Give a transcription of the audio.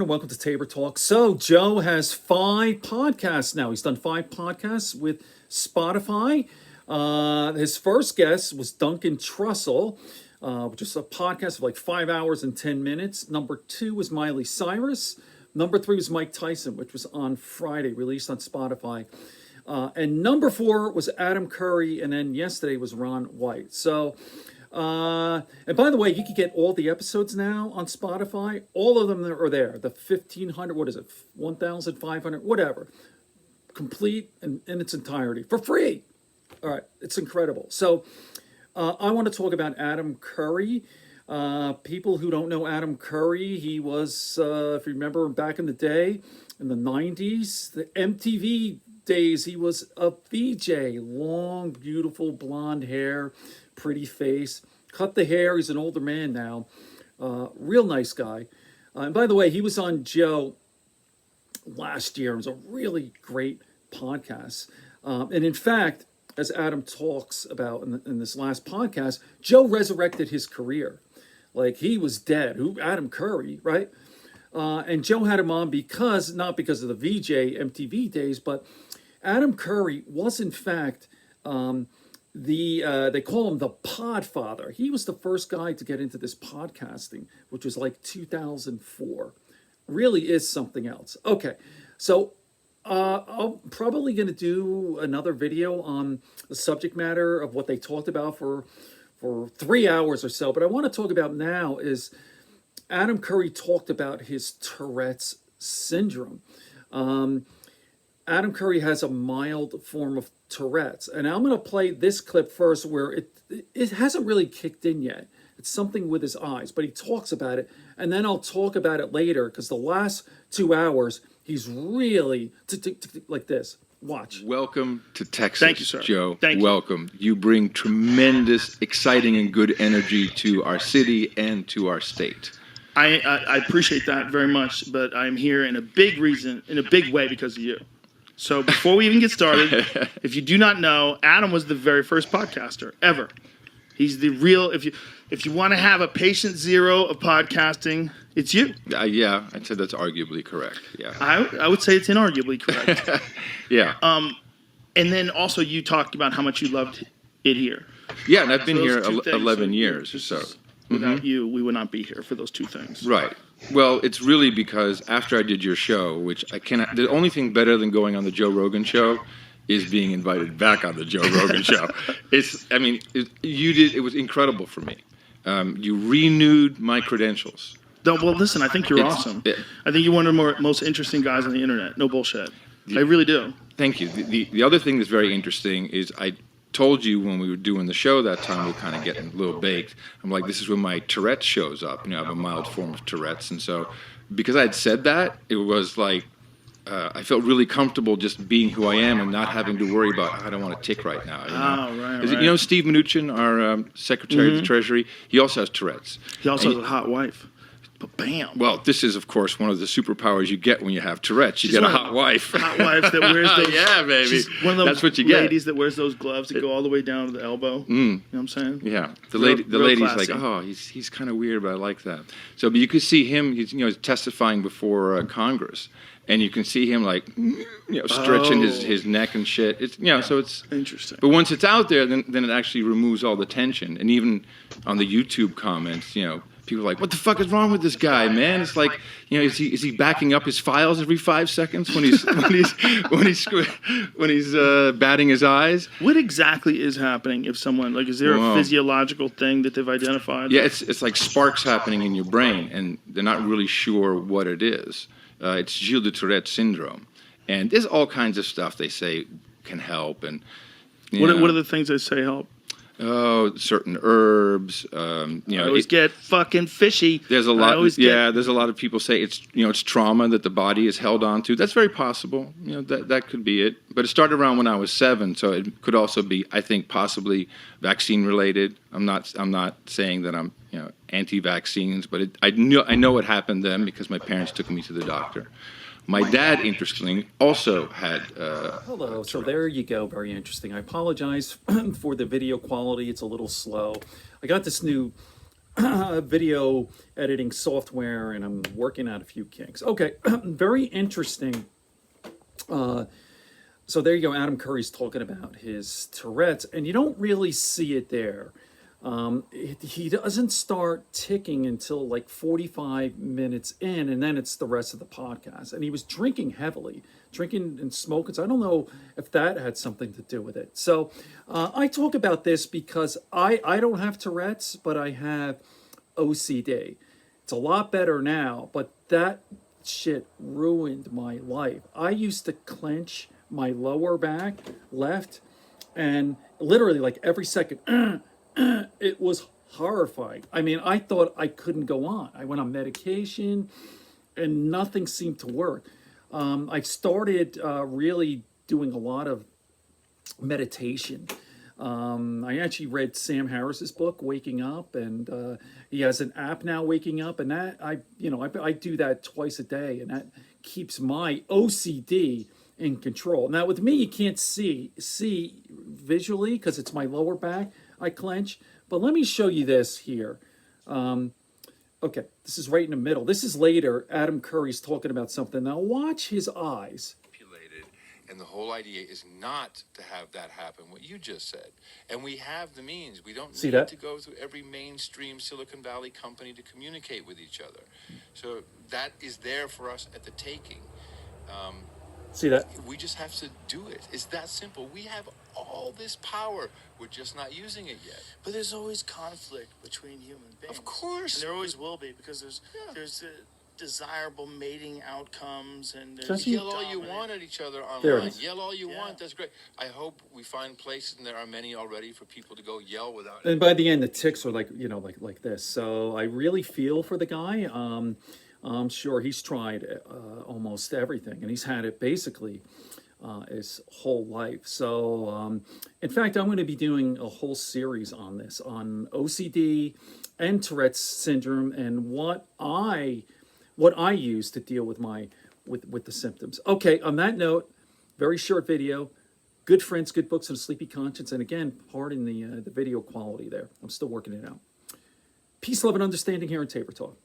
and welcome to Tabor Talk. So, Joe has 5 podcasts now. He's done 5 podcasts with Spotify. His first guest was Duncan Trussell, which is a podcast of like 5 hours and 10 minutes. Number 2 was Miley Cyrus. Number 3 was Mike Tyson, which was on Friday, released on Spotify. And number 4 was Adam Curry, and then yesterday was Ron White. So, and by the way, you can get all the episodes now on Spotify. All of them are there. The 1,500, what is it, 1,500, whatever. Complete in its entirety for free. All right, it's incredible. So I want to talk about Adam Curry. People who don't know Adam Curry, he was, if you remember back in the day, in the 90s, the MTV days, he was a VJ. Long, beautiful blonde hair, pretty face. Cut the hair. He's an older man now. Real nice guy. And by the way, he was on Joe last year. It was a really great podcast. And in fact, as Adam talks about in this last podcast, Joe resurrected his career. Like, he was dead. Adam Curry, right? And Joe had him on not because of the VJ MTV days, but Adam Curry was in fact they call him the Podfather. He was the first guy to get into this podcasting, which was like 2004. Really is something else. Okay, so I'm probably going to do another video on the subject matter of what they talked about for 3 hours or so. But I want to talk about now is Adam Curry talked about his Tourette's syndrome. Adam Curry has a mild form of Tourette's. And I'm going to play this clip first where it hasn't really kicked in yet. It's something with his eyes, but he talks about it. And then I'll talk about it later because the last 2 hours, he's really like this. Watch. Welcome to Texas. Thank you, sir. Joe. Thank you. Welcome. You bring tremendous, exciting, and good energy to our city and to our state. I appreciate that very much, but I'm here in a big way because of you. So before we even get started, if you do not know, Adam was the very first podcaster ever. He's the real, if you want to have a patient zero of podcasting, it's you. Yeah, I'd say that's arguably correct. Yeah. I would say it's inarguably correct. Yeah. And then also you talked about how much you loved it here. Yeah, and I've been So here those two things, 11 years or so. Without you, we would not be here for those two things. Right. Well, it's really because after I did your show, which I cannot, the only thing better than going on the Joe Rogan show is being invited back on the Joe Rogan show. It was incredible for me. You renewed my credentials. Well, listen, I think you're awesome. I think you're one of the most interesting guys on the internet. No bullshit. I really do. Thank you. The other thing that's very interesting is I told you when we were doing the show that time, we were kind of getting a little baked. I'm like, this is when my Tourette shows up. I have a mild form of Tourette's. And so because I had said that, it was like, I felt really comfortable just being who I am and not having to worry about, I don't want to tick right now. Right. Steve Mnuchin, our Secretary of the Treasury, he also has Tourette's. He also has a hot wife. But bam. Well, this is, of course, one of the superpowers you get when you have Tourette's. You get a hot wife. Hot wife that wears those. Yeah, baby. She's one of those That's what you get. ladies that wears those gloves that go all the way down to the elbow. You know what I'm saying? Yeah. The Real lady's classy. like, oh, he's kind of weird, but I like that. So, but you could see him. He's testifying before Congress, and you can see him like stretching his neck and shit. It's so it's interesting. But once it's out there, then it actually removes all the tension. And even on the YouTube comments, people are like, what the fuck is wrong with this guy, man? It's like, is he backing up his files every 5 seconds when he's batting his eyes? What exactly is happening if someone is there a physiological thing that they've identified? Yeah, it's like sparks happening in your brain, and they're not really sure what it is. It's Gilles de Tourette Syndrome, and there's all kinds of stuff they say can help. And what are the things they say help? Oh, certain herbs. I always get fucking fishy. There's a lot. There's a lot of people say it's trauma that the body is held on to. That's very possible. That could be it. But it started around when I was 7, so it could also be, I think, possibly vaccine related. I'm not saying that I'm anti-vaccines, but I know what happened then because my parents took me to the doctor. My dad, interestingly, also had... Hello. So there you go. Very interesting. I apologize for the video quality. It's a little slow. I got this new video editing software, and I'm working out a few kinks. Okay, very interesting. So there you go. Adam Curry's talking about his Tourette's, and you don't really see it there. He doesn't start ticking until like 45 minutes in, and then it's the rest of the podcast. And he was drinking heavily, drinking and smoking. So I don't know if that had something to do with it. So I talk about this because I don't have Tourette's, but I have OCD. It's a lot better now, but that shit ruined my life. I used to clench my lower back left, and literally like every second, it was horrifying. I mean, I thought I couldn't go on. I went on medication, and nothing seemed to work. I started really doing a lot of meditation. I actually read Sam Harris's book, Waking Up, and he has an app now, Waking Up, and that I do that twice a day, and that keeps my OCD in control. Now with me, you can't see visually because it's my lower back. I clench, but let me show you this here. Okay, this is right in the middle. This is later. Adam Curry's talking about something. Now watch his eyes. And the whole idea is not to have that happen, what you just said. And we have the means. We don't See need that? to go through every mainstream Silicon Valley company to communicate with each other. So that is there for us at the taking. See that? We just have to do it. It's that simple. We have all this power. We're just not using it yet. But there's always conflict between human beings. Of course. And there always will be, because there's desirable mating outcomes, and Does there's he- Yell all you want at each other There it online. is. Yell all you Yeah. want. That's great. I hope we find places, and there are many already, for people to go yell without. And by the end, the ticks are like like this. So I really feel for the guy. I'm sure he's tried almost everything, and he's had it basically his whole life. So in fact, I'm going to be doing a whole series on this, on OCD and Tourette's syndrome, and what I use to deal with my with the symptoms. Okay, on that note, very short video. Good friends, good books, and a sleepy conscience. And again, pardon the video quality there. I'm still working it out. Peace, love, and understanding here in Tabor Talk.